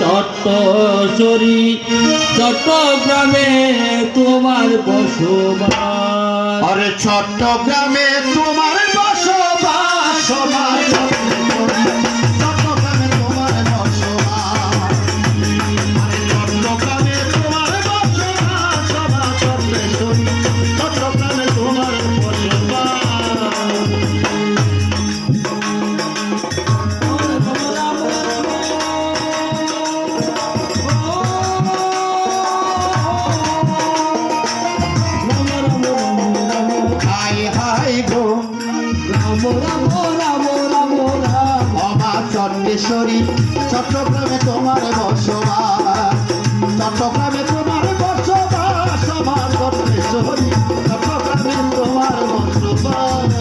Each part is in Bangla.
চট্টশ্বরী চট্টগ্রামে তোমার বসবাস। আরে চট্টগ্রামে তোমার বসবাস, সবার চট্টগ্রামে তোমার বসবাস। আরে চট্টগ্রামে তোমার বসবাস, সবার চট্টশ্বরী চট্টগ্রামে তোমার বসবাস। চট্টশ্বরী চট্টগ্রামে তোমার বসবাস, চট্টগ্রামে তোমার বসবাস, আমার চট্টশ্বরী চট্টগ্রামে তোমার বসবাস।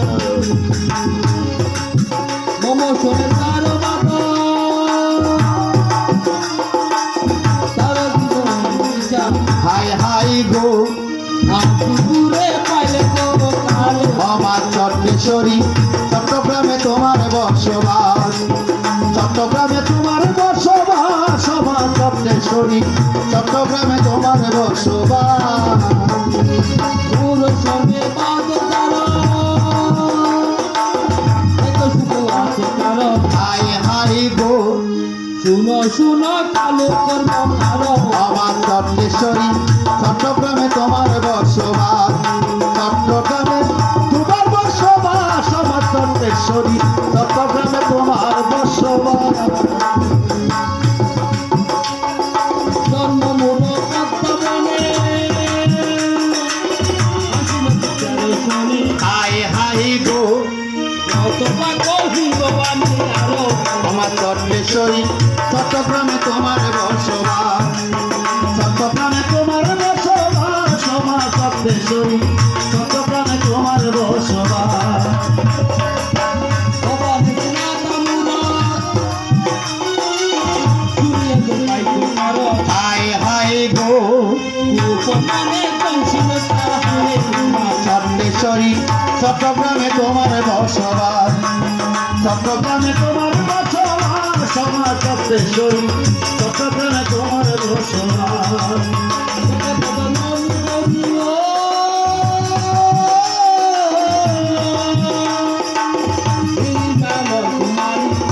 মম শোনে তার বাবা তার হাই হাই গো দূরে পাইলে তো আমার চট্টশ্বরী চট্টগ্রামে তোমার বসবাস, চট্টগ্রামে তোমার বসবাস, আমার চট্টশ্বরী চট্টগ্রামে তোমার বসবাস। দূর সঙ্গে বাদ তারা এত সুখ আছে কারো। হাই হাই গো শুনো শুনো কালো কর্ম কারো। আমার চট্টশ্বরী চট্টগ্রামে তোমার বসবাস, চট্টগ্রামে তোমার বসবাস, আমার চট্টশ্বরী চট্টগ্রামে তোমার বসবাস। জন্মমূলক পদ্মবনে শুনি হাই হাই গো কতটা কহিব বাণী আরো। আমার চট্টশ্বরী চট্টগ্রামে তোমার বসবাস, চট্টগ্রামে তোমার বসবাস, আমার চট্টশ্বরী চট্টগ্রামে তোমার বসবাস। বাবা দেখনা তামুরা শুনিয়ে তো পাইতো কারো। হাই হাই গো উপমানে কংসিল তাহারে চট্টশ্বরী চট্টগ্রামে তোমার বসবাস, চট্টগ্রামে তোমার বসবাস, আমার চট্টশ্বরী চট্টগ্রামে তোমার বসবাস।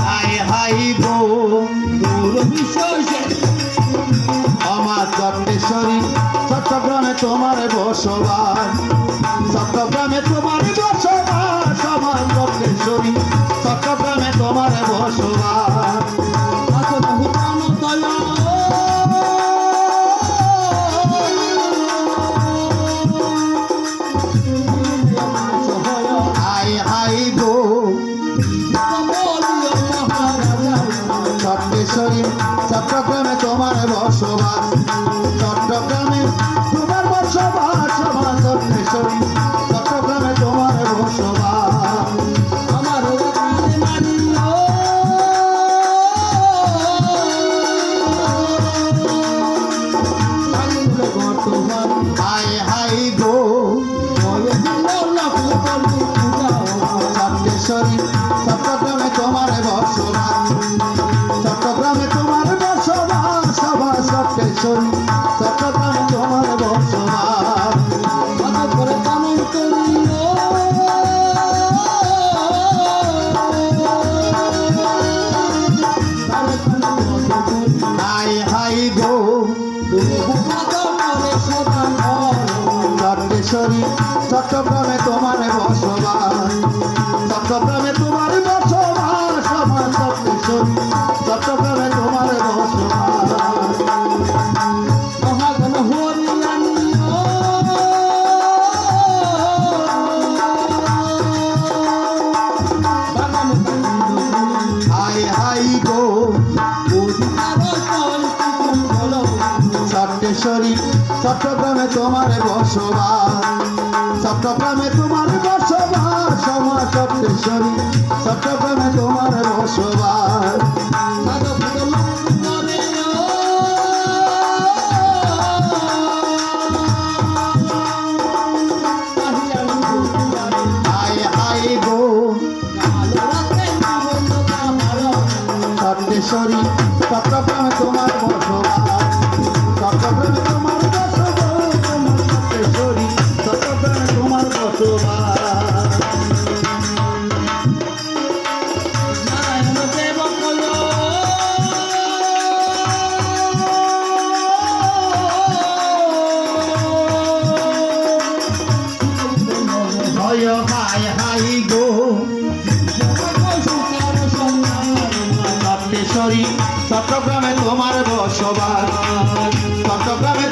হাই হাই গো আমার চট্টশ্বরী চট্টগ্রামে তোমার বসবাস, চট্টগ্রামে তোমার বসবাস, আমার চট্টশ্বরী চট্টগ্রামে তোমার বসবাস। হাই হাই গো চট্টশ্বরী চট্টগ্রামে তোমার বসবাস, চট্টগ্রামে তোমার বসবাস, আমার চট্টশ্বরী চট্টগ্রামে তোমার বসবাস। আমার হাই হাই গো চট্টশ্বরী চট্টগ্রামে তোমার বসবাস, চট্টগ্রামে তোমার বসবাস, আমার চট্টশ্বরী চট্টগ্রামে তোমার বসবাস। হাই হাই গো চট্টশ্বরী চট্টগ্রামে তোমার বসবাস, চট্টগ্রামে তোমার বসবাস, আমার চট্টশ্বরী চট্টগ্রামে তোমার বসবাস। হাই হাই গো চট্টশ্বরী চট্টগ্রামে তোমার বসবাস, চট্টগ্রামে তোমার বসবাস, আমার চট্টশ্বরী চট্টগ্রামে তোমার বসবাস। হাই হাই গো চট্টশ্বরী চট্টগ্রামে সপ্তেশ্বরী চট্টগ্রামে তোমার বসবাস চট্টগ্রামে